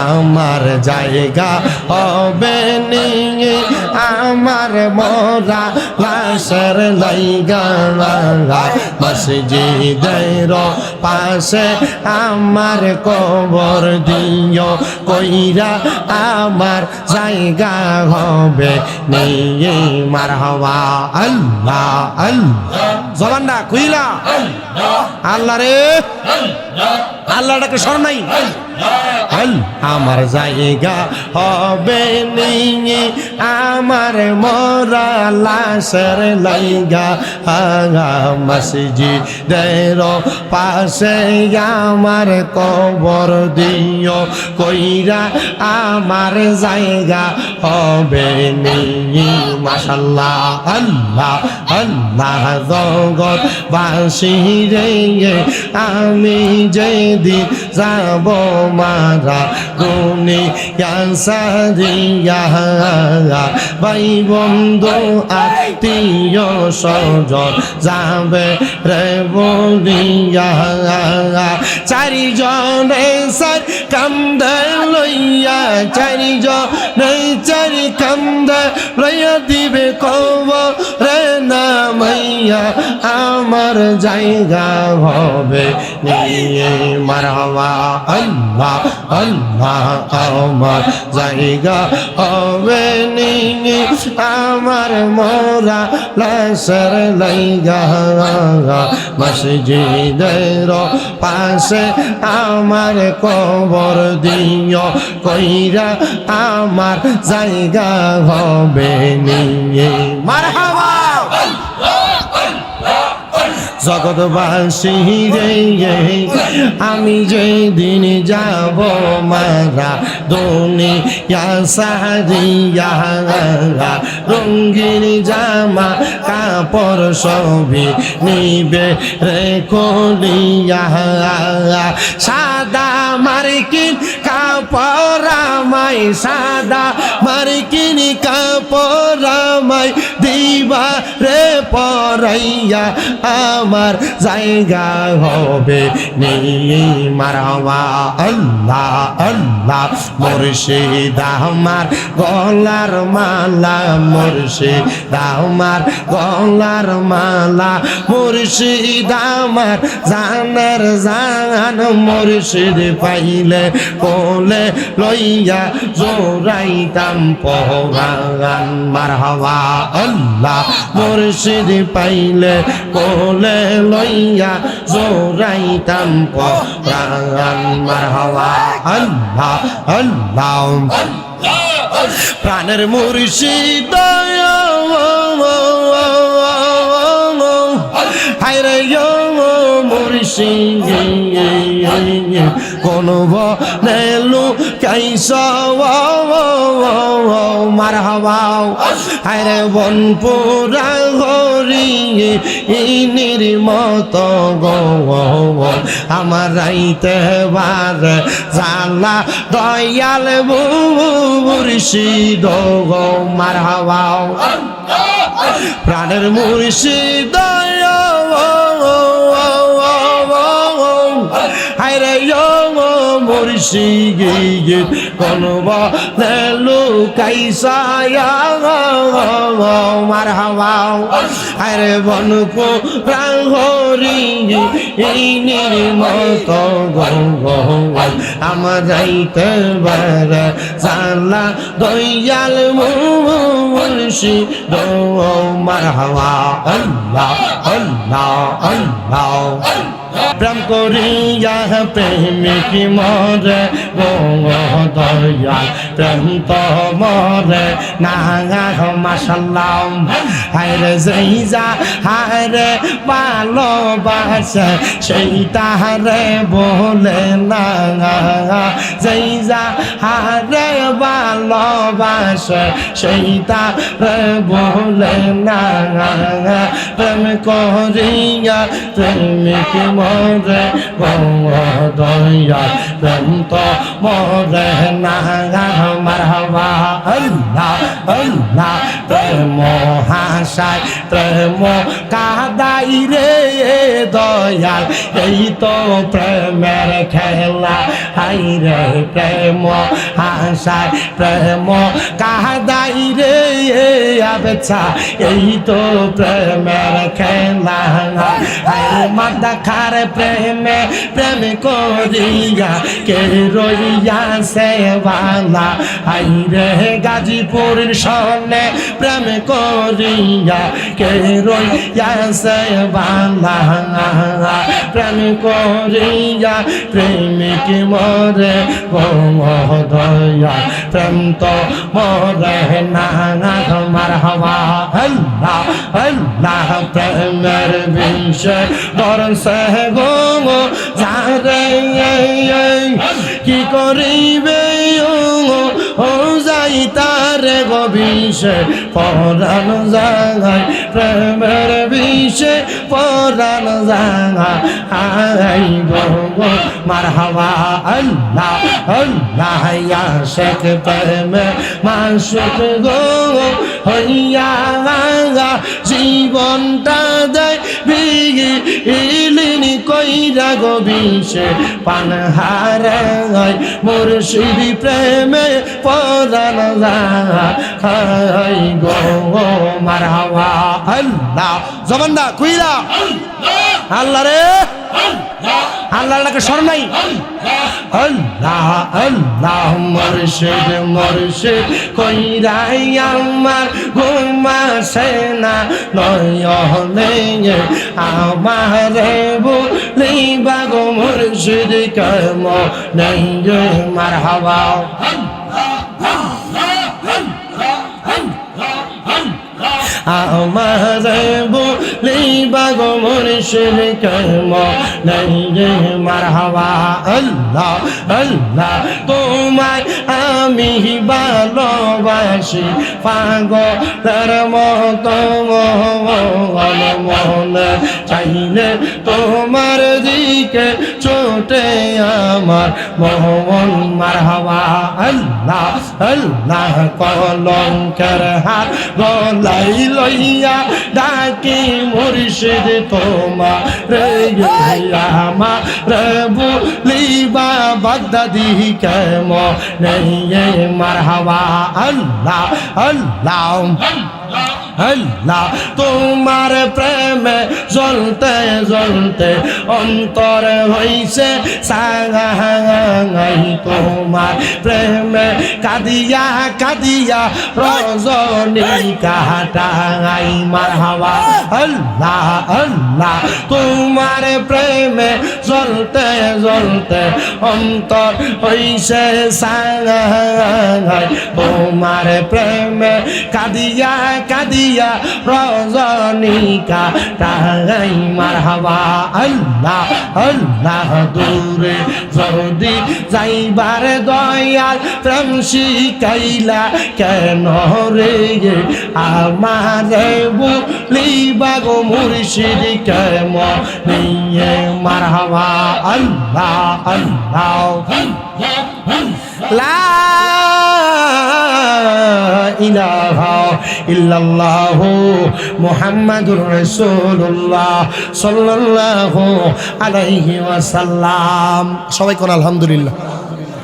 আমার জায়গা হবে নিয়ে আমার মোরা লাশের লাইগা মসজিদের পাশে আমার কবর দিও কইরা আমার জায়গা হবে নিয়ে মারহাবা আল্লাহ আল্লাহ জবানটা কইলা আল্লাহ রে আল্লাহটাকে স্মরণ নাই আমার জায়গা হবে নিয়ে আমার মোরা লাশের লাইগা মসজিদের পাশে আমার কবর দিও কইরা আমার জায়গা হবে নিয়ে মাশাআল্লাহ আল্লাহ আল্লাহ জগৎ বাসী রে আমি যেদিন যাব মারা দুনিয়া সারিয়া ভাই বন্ধু আত্মীয় স্বজন যাবে রে বলিয়া চারিজনে সার কান্দে লইয়া চারিজনে চারি কান্দে লইয়া দিবে কবর রে নামাইয়া আমার জায়গা হবে নিয়ে মারহাবা আল্লাহ আল্লাহ আমার জায়গা হবে নিয়ে আমার মোরা লাশের লাইগা মসজিদের পাশে আমার কবর দিও কইরা আমার জায়গা হবে নিয়ে মারহাবা জগৎবাসী রে আমি যেদিন যাব মারা দুনিয়া সারিয়া রঙিন জামা কাপড় সবই নিবে রে কলিয়া সাদা মার্কিন কাপড় আমায় সাদা মার্কিন কাপড় আমায় দিবা রে পরাইয়া আমার জায়গা হবে নিয়ে মারহাবা আল্লাহ আল্লাহ মুর্শিদ আমার গলার মালা মুর্শিদ আমার গলার মালা মুর্শিদ আমার জানের জান মুর্শিদ পাইলে কোলে লইয়া জোরাইতাম পরাণ মারহাবা আল্লাহ মুর্শিদ পাইলে কোলে লইয়া জোরাইতাম পরাণ মারহাবা আল্লাহ আল্লাহ প্রাণের মুর্শিদ হায়রে মুর্শিদ কোন বনেলু কাইসা মারহাবা হায়রে বনপুরা হরি ইনির মত গো আমার রাইতে বার জালা দয়াল মুর্শিদ গো মারহাবা প্রাণের মুর্শিদ হায়রে মুর্শিদ কোন বনেলু কাইসা মারহাবা আরে বনপুরা হরি ইনির মত গো আমার যাইতে বার জালা দয়াল মুর্শিদ মারহাবা আল্লাহ আল্লাহ আল্লাহ প্রেম করিয়া প্রেমিক মরে গো দয়াল প্রেম তো মরে না মাশাআল্লাহ হায়রে যেইজা হায়রে ভালোবাসে সেই তাহারে বলে না যেইজা হায়রে ভালোবাসে সেই তাহারে বলে না প্রেম করিয়া প্রেমিক মরে গো দয়াল প্রেম তো মরে না মারহাবা আল্লাহ আল্লাহ প্রেম হাসায় প্রেম কাদাই রে দয়াল এই তো প্রেমের খেলা হাই রে প্রেম হাসায় প্রেম কাদাই রে আবেছা এই তো প্রেমের খেলা হাই মাদা খার প্রেমে প্রেম করিয়া কে রইয়া সে বালা হাই রে গাজীপুরের সনে প্রেম করিয়া কে রইয়া সে বালা প্রেম করিয়া প্রেমিক মরে দয়া প্রেম তো মরে না তোমার হওয়া আল্লাহ আল্লাহ প্রেমের বিষয় বরসে গো যারে কি করিবে ও যাই তার গো বিষয় পরাণ জাগায় প্রেমের বিষয় পরাণ জাগায় গো মারহাবা আল্লাহ আল্লাহ ইয়া শেখ প্রেমে মাসুক গো হইয়া জীবনটা দেয় বিগিলিনি কইরা গো বিষে পান হারে মুর্শিদি প্রেমে পরাণ যায় গো মারহাবা আল্লাহ জবানদা কইরা আল্লাহ রে আল্লাহকে স্মরণ নাই আল্লাহ আল্লাহ মুর্শিদ মুর্শিদ কইরাই আমার ঘুমাসে না নয়নে আমারে বলিবা গো মুর্শিদ কেম নেই মারহাবা আমারে বলিবা গো মুর্শিদ কেম নেই মারহাবা আল্লাহ আল্লাহ তোমায় আমি ভালোবাসি পাগলের মতো মনে চাইলে তোমার দিকে ছোটে আমার মোহন মারহাবা আল্লাহ আল্লাহ কলঙ্কের হাত গলাই লইয়া ডাকি মুর্শিদ তোমার আমার বলিবা বাগদাদি কেম নেই মারহাবা আল্লাহ আল্লাহ আল্লাহ তোমার প্রেমে জ্বলতে জ্বলতে অন্তর হইছে সাগাই তোমার প্রেমে কাদিয়া কাদিয়া রজনী কাটাই মারহাবা আল্লাহ আল্লাহ তোমার প্রেমে জ্বলতে জ্বলতে অন্তর হইছে সাগাই তোমার প্রেমে কাদিয়া কাদিয়া রজনীকা তাই মারহাবা আল্লাহ আল্লাহ দূরে যদি যাইবার দয়াল প্রেম শিখাইলা কেন রে আমারে বলিবা গো মুর্শিদ কেম নিয়ে মারহাবা আল্লাহ আল্লাহ লা ইলাহা ইল্লাল্লাহু মুহাম্মাদুর রাসূলুল্লাহ সাল্লাল্লাহু আলাইহি ওয়াসাল্লাম। সবাই কোন আলহামদুলিল্লাহ।